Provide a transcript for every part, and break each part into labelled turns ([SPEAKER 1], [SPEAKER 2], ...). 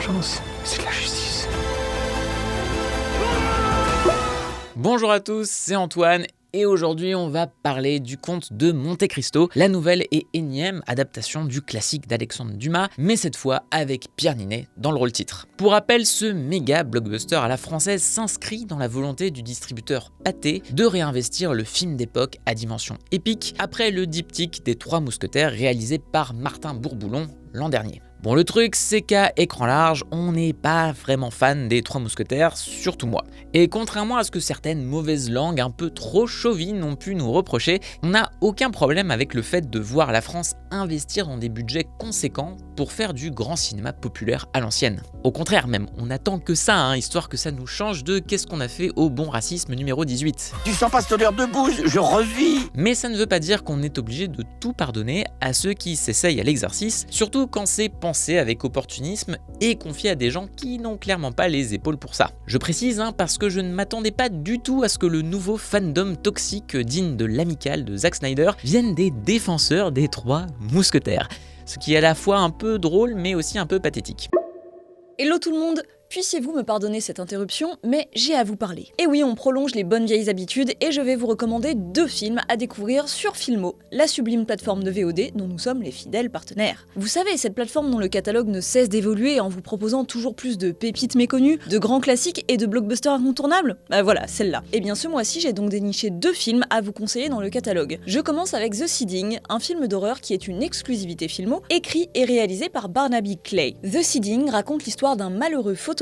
[SPEAKER 1] vengeance, c'est de la justice.
[SPEAKER 2] Bonjour à tous, c'est Antoine. Et aujourd'hui, on va parler du Comte de Monte Cristo, la nouvelle et énième adaptation du classique d'Alexandre Dumas, mais cette fois avec Pierre Niney dans le rôle titre. Pour rappel, ce méga blockbuster à la française s'inscrit dans la volonté du distributeur Pathé de réinvestir le film d'époque à dimension épique après le diptyque des Trois Mousquetaires réalisé par Martin Bourboulon l'an dernier. Bon, le truc, c'est qu'à écran large, on n'est pas vraiment fan des Trois Mousquetaires, surtout moi. Et contrairement à ce que certaines mauvaises langues un peu trop chauvines ont pu nous reprocher, on n'a aucun problème avec le fait de voir la France investir dans des budgets conséquents pour faire du grand cinéma populaire à l'ancienne. Au contraire même, on attend que ça, histoire que ça nous change de Qu'est-ce qu'on a fait au bon racisme numéro 18.
[SPEAKER 3] Tu sens pas cette odeur de bouse, je revis.
[SPEAKER 2] Mais ça ne veut pas dire qu'on est obligé de tout pardonner à ceux qui s'essayent à l'exercice, surtout quand c'est pensé avec opportunisme et confié à des gens qui n'ont clairement pas les épaules pour ça. Je précise parce que je ne m'attendais pas du tout à ce que le nouveau fandom toxique digne de l'amicale de Zack Snyder vienne des défenseurs des Trois Mousquetaires. Ce qui est à la fois un peu drôle mais aussi un peu pathétique.
[SPEAKER 4] Hello tout le monde! Puissiez-vous me pardonner cette interruption, mais j'ai à vous parler. Et oui, on prolonge les bonnes vieilles habitudes et je vais vous recommander 2 films à découvrir sur Filmo, la sublime plateforme de VOD dont nous sommes les fidèles partenaires. Vous savez, cette plateforme dont le catalogue ne cesse d'évoluer en vous proposant toujours plus de pépites méconnues, de grands classiques et de blockbusters incontournables? Bah voilà, celle-là. Et bien ce mois-ci, j'ai donc déniché 2 films à vous conseiller dans le catalogue. Je commence avec The Seeding, un film d'horreur qui est une exclusivité Filmo, écrit et réalisé par Barnaby Clay. The Seeding raconte l'histoire d'un malheureux photographe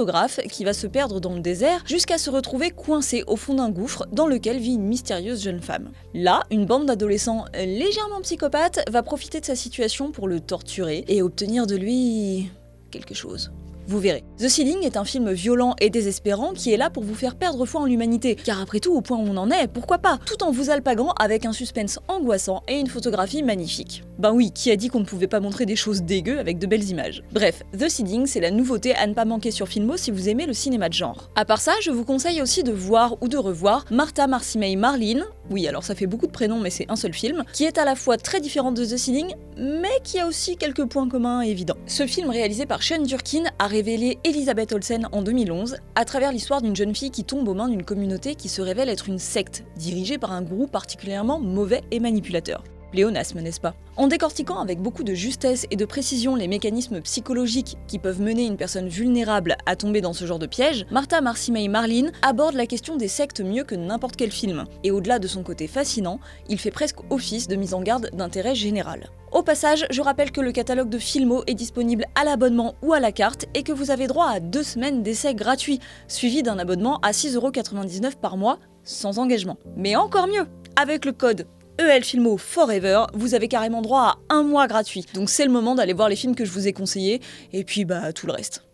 [SPEAKER 4] qui va se perdre dans le désert jusqu'à se retrouver coincé au fond d'un gouffre dans lequel vit une mystérieuse jeune femme. Là, une bande d'adolescents légèrement psychopathes va profiter de sa situation pour le torturer et obtenir de lui quelque chose. Vous verrez. The Seeding est un film violent et désespérant qui est là pour vous faire perdre foi en l'humanité, car après tout, au point où on en est, pourquoi pas, tout en vous alpaguant avec un suspense angoissant et une photographie magnifique. Ben oui, qui a dit qu'on ne pouvait pas montrer des choses dégueu avec de belles images. Bref, The Seeding, c'est la nouveauté à ne pas manquer sur Filmo si vous aimez le cinéma de genre. À part ça, je vous conseille aussi de voir ou de revoir Martha Marcy May Marlene, oui alors ça fait beaucoup de prénoms mais c'est un seul film, qui est à la fois très différent de The Seeding, mais qui a aussi quelques points communs évidents. Ce film réalisé par Sean Durkin a révélé Elizabeth Olsen en 2011 à travers l'histoire d'une jeune fille qui tombe aux mains d'une communauté qui se révèle être une secte, dirigée par un gourou particulièrement mauvais et manipulateur. Pléonasme, n'est-ce pas? En décortiquant avec beaucoup de justesse et de précision les mécanismes psychologiques qui peuvent mener une personne vulnérable à tomber dans ce genre de piège, Martha Marcy May Marlene aborde la question des sectes mieux que n'importe quel film. Et au-delà de son côté fascinant, il fait presque office de mise en garde d'intérêt général. Au passage, je rappelle que le catalogue de Filmo est disponible à l'abonnement ou à la carte et que vous avez droit à 2 semaines d'essai gratuits, suivi d'un abonnement à 6,99€ par mois, sans engagement. Mais encore mieux, avec le code ELFilmo Forever, vous avez carrément droit à 1 mois gratuit. Donc c'est le moment d'aller voir les films que je vous ai conseillés, et puis tout le reste.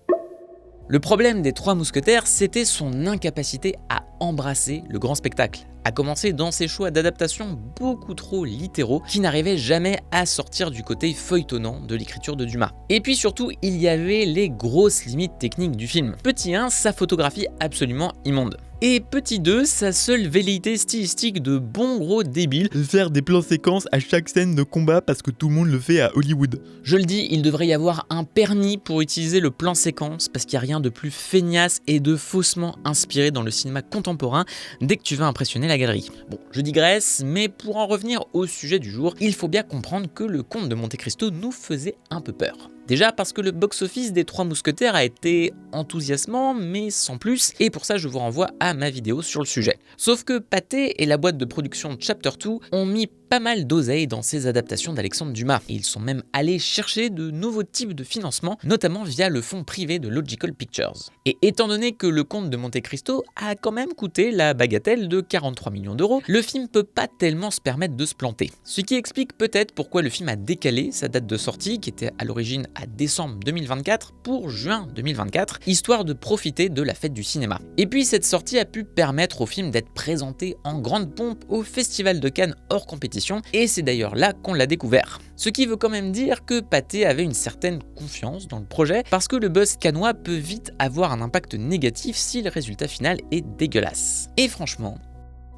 [SPEAKER 2] Le problème des Trois Mousquetaires, c'était son incapacité à embrasser le grand spectacle, à commencer dans ses choix d'adaptation beaucoup trop littéraux qui n'arrivaient jamais à sortir du côté feuilletonnant de l'écriture de Dumas. Et puis surtout, il y avait les grosses limites techniques du film. Petit 1, sa photographie absolument immonde. Et petit 2, sa seule velléité stylistique de bon gros débile,
[SPEAKER 5] faire des plans séquences à chaque scène de combat parce que tout le monde le fait à Hollywood.
[SPEAKER 2] Je le dis, il devrait y avoir un permis pour utiliser le plan séquence parce qu'il n'y a rien de plus feignasse et de faussement inspiré dans le cinéma contemporain dès que tu veux impressionner la galerie. Bon, je digresse, mais pour en revenir au sujet du jour, il faut bien comprendre que le Comte de Monte Cristo nous faisait un peu peur. Déjà parce que le box-office des Trois Mousquetaires a été enthousiasmant, mais sans plus, et pour ça je vous renvoie à ma vidéo sur le sujet. Sauf que Pathé et la boîte de production Chapter 2 ont mis pas mal d'oseille dans ces adaptations d'Alexandre Dumas. Et ils sont même allés chercher de nouveaux types de financement, notamment via le fonds privé de Logical Pictures. Et étant donné que le Comte de Monte Cristo a quand même coûté la bagatelle de 43 millions d'euros, le film peut pas tellement se permettre de se planter. Ce qui explique peut-être pourquoi le film a décalé sa date de sortie, qui était à l'origine à décembre 2024, pour juin 2024, histoire de profiter de la fête du cinéma. Et puis cette sortie a pu permettre au film d'être présenté en grande pompe au Festival de Cannes hors compétition, et c'est d'ailleurs là qu'on l'a découvert. Ce qui veut quand même dire que Pathé avait une certaine confiance dans le projet, parce que le buzz cannois peut vite avoir un impact négatif si le résultat final est dégueulasse. Et franchement,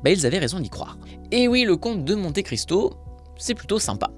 [SPEAKER 2] ils avaient raison d'y croire. Et oui, le Comte de Monte Cristo, c'est plutôt sympa.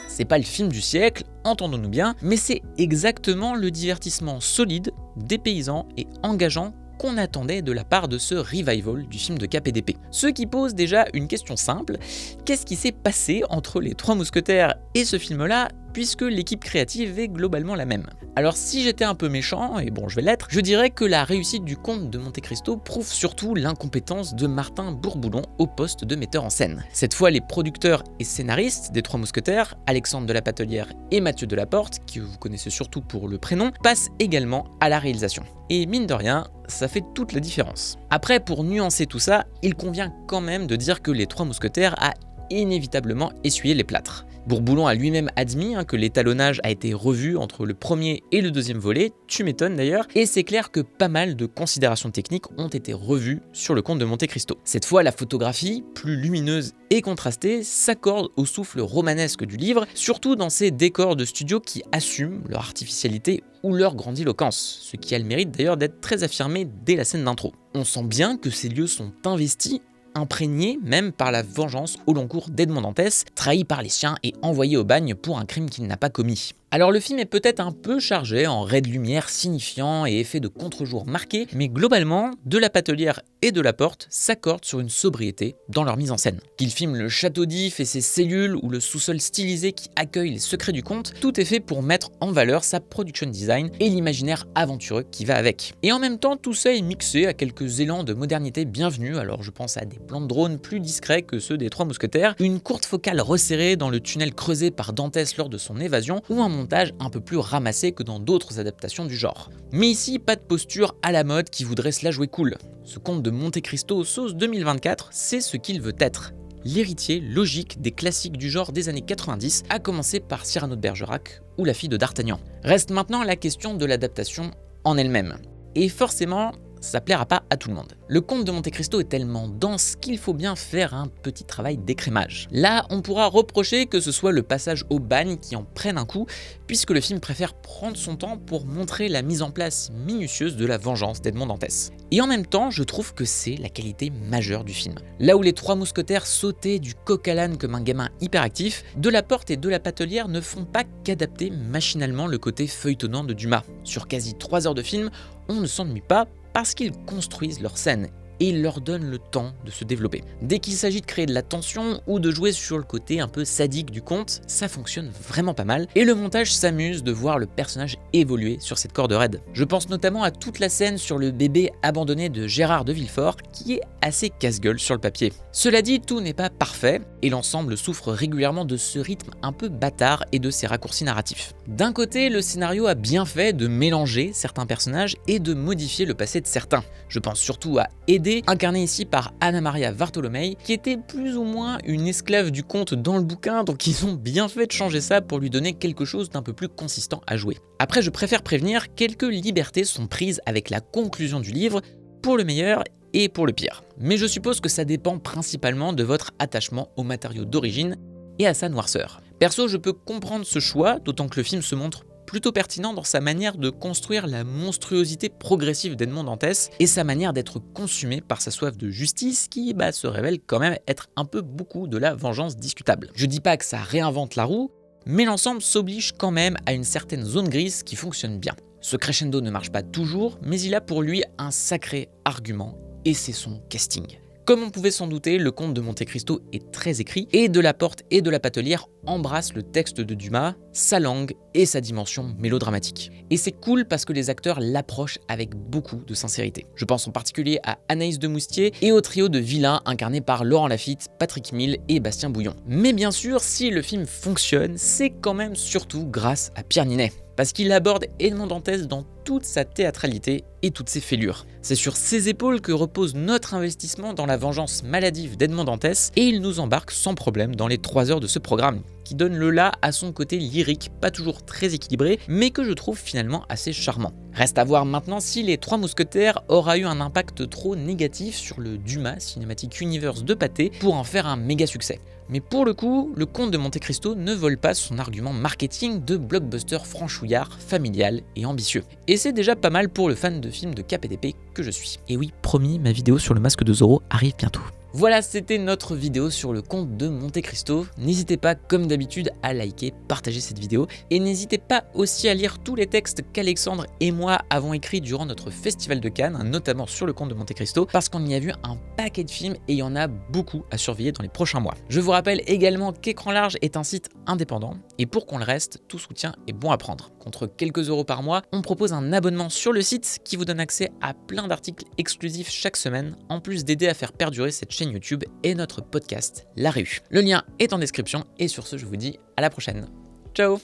[SPEAKER 2] C'est pas le film du siècle, entendons-nous bien, mais c'est exactement le divertissement solide, dépaysant et engageant qu'on attendait de la part de ce revival du film de Cap et d'Épée. Ce qui pose déjà une question simple, qu'est-ce qui s'est passé entre les Trois Mousquetaires et ce film-là, puisque l'équipe créative est globalement la même? Alors si j'étais un peu méchant, et bon je vais l'être, je dirais que la réussite du Comte de Monte Cristo prouve surtout l'incompétence de Martin Bourboulon au poste de metteur en scène. Cette fois, les producteurs et scénaristes des Trois Mousquetaires, Alexandre de la Patellière et Mathieu Delaporte, que vous connaissez surtout pour le prénom, passent également à la réalisation. Et mine de rien, ça fait toute la différence. Après, pour nuancer tout ça, il convient quand même de dire que les Trois Mousquetaires a inévitablement essuyé les plâtres. Bourboulon a lui-même admis que l'étalonnage a été revu entre le premier et le deuxième volet, tu m'étonnes d'ailleurs, et c'est clair que pas mal de considérations techniques ont été revues sur le Comte de Monte Cristo. Cette fois, la photographie, plus lumineuse et contrastée, s'accorde au souffle romanesque du livre, surtout dans ces décors de studio qui assument leur artificialité ou leur grandiloquence, ce qui a le mérite d'ailleurs d'être très affirmé dès la scène d'intro. On sent bien que ces lieux sont investis, imprégné même par la vengeance au long cours d'Edmond Dantès, trahi par les siens et envoyé au bagne pour un crime qu'il n'a pas commis. Alors le film est peut-être un peu chargé en raies de lumière signifiants et effets de contre-jour marqués, mais globalement, de la Patellière et de la Porte s'accordent sur une sobriété dans leur mise en scène. Qu'ils filment le château d'If et ses cellules ou le sous-sol stylisé qui accueille les secrets du comte, tout est fait pour mettre en valeur sa production design et l'imaginaire aventureux qui va avec. Et en même temps, tout ça est mixé à quelques élans de modernité bienvenus, alors je pense à des plans de drone plus discrets que ceux des Trois Mousquetaires, une courte focale resserrée dans le tunnel creusé par Dantès lors de son évasion, ou un montage un peu plus ramassé que dans d'autres adaptations du genre. Mais ici, pas de posture à la mode qui voudrait se la jouer cool. Ce Comte de Monte Cristo sauce 2024, c'est ce qu'il veut être. L'héritier logique des classiques du genre des années 90, à commencer par Cyrano de Bergerac ou La fille de D'Artagnan. Reste maintenant la question de l'adaptation en elle-même. Et forcément, ça plaira pas à tout le monde. Le Comte de Monte Cristo est tellement dense qu'il faut bien faire un petit travail d'écrémage. Là, on pourra reprocher que ce soit le passage au bagne qui en prenne un coup, puisque le film préfère prendre son temps pour montrer la mise en place minutieuse de la vengeance d'Edmond Dantès. Et en même temps, je trouve que c'est la qualité majeure du film. Là où les Trois Mousquetaires sautaient du coq à l'âne comme un gamin hyperactif, Delaporte et de la Patellière ne font pas qu'adapter machinalement le côté feuilletonnant de Dumas. Sur quasi 3 heures de film, on ne s'ennuie pas parce qu'ils construisent leurs scènes et ils leur donnent le temps de se développer. Dès qu'il s'agit de créer de la tension ou de jouer sur le côté un peu sadique du conte, ça fonctionne vraiment pas mal et le montage s'amuse de voir le personnage évoluer sur cette corde raide. Je pense notamment à toute la scène sur le bébé abandonné de Gérard de Villefort qui est assez casse-gueule sur le papier. Cela dit, tout n'est pas parfait et l'ensemble souffre régulièrement de ce rythme un peu bâtard et de ses raccourcis narratifs. D'un côté, le scénario a bien fait de mélanger certains personnages et de modifier le passé de certains. Je pense surtout à Édée, incarnée ici par Anna Maria Vartolomei, qui était plus ou moins une esclave du comte dans le bouquin, donc ils ont bien fait de changer ça pour lui donner quelque chose d'un peu plus consistant à jouer. Après, je préfère prévenir, quelques libertés sont prises avec la conclusion du livre, pour le meilleur et pour le pire. Mais je suppose que ça dépend principalement de votre attachement au matériau d'origine et à sa noirceur. Perso, je peux comprendre ce choix, d'autant que le film se montre plutôt pertinent dans sa manière de construire la monstruosité progressive d'Edmond Dantès et sa manière d'être consumé par sa soif de justice qui se révèle quand même être un peu beaucoup de la vengeance discutable. Je dis pas que ça réinvente la roue, mais l'ensemble s'oblige quand même à une certaine zone grise qui fonctionne bien. Ce crescendo ne marche pas toujours, mais il a pour lui un sacré argument, et c'est son casting. Comme on pouvait s'en douter, le Comte de Monte Cristo est très écrit, et Delaporte et de la Patellière embrassent le texte de Dumas, sa langue et sa dimension mélodramatique. Et c'est cool parce que les acteurs l'approchent avec beaucoup de sincérité. Je pense en particulier à Anaïs de Moustier et au trio de vilains incarnés par Laurent Lafitte, Patrick Mille et Bastien Bouillon. Mais bien sûr, si le film fonctionne, c'est quand même surtout grâce à Pierre Ninet, parce qu'il aborde Edmond Dantès dans toute sa théâtralité et toutes ses fêlures. C'est sur ses épaules que repose notre investissement dans la vengeance maladive d'Edmond Dantès, et il nous embarque sans problème dans les 3 heures de ce programme, qui donne le là à son côté lyrique, pas toujours très équilibré, mais que je trouve finalement assez charmant. Reste à voir maintenant si les Trois Mousquetaires aura eu un impact trop négatif sur le Dumas Cinematic Universe de Pathé pour en faire un méga succès. Mais pour le coup, le Comte de Monte Cristo ne vole pas son argument marketing de blockbuster franchouillard, familial et ambitieux. Et c'est déjà pas mal pour le fan de films de Cap et d'Épée que je suis. Et oui, promis, ma vidéo sur le masque de Zorro arrive bientôt. Voilà, c'était notre vidéo sur le comte de Monte Cristo. N'hésitez pas, comme d'habitude, à liker, partager cette vidéo et n'hésitez pas aussi à lire tous les textes qu'Alexandre et moi avons écrits durant notre festival de Cannes, notamment sur le comte de Monte Cristo, parce qu'on y a vu un paquet de films et il y en a beaucoup à surveiller dans les prochains mois. Je vous rappelle également qu'Écran Large est un site indépendant et pour qu'on le reste, tout soutien est bon à prendre. Contre quelques euros par mois, on propose un abonnement sur le site qui vous donne accès à plein d'articles exclusifs chaque semaine, en plus d'aider à faire perdurer cette chaîne YouTube et notre podcast La Réu. Le lien est en description et sur ce, je vous dis à la prochaine. Ciao!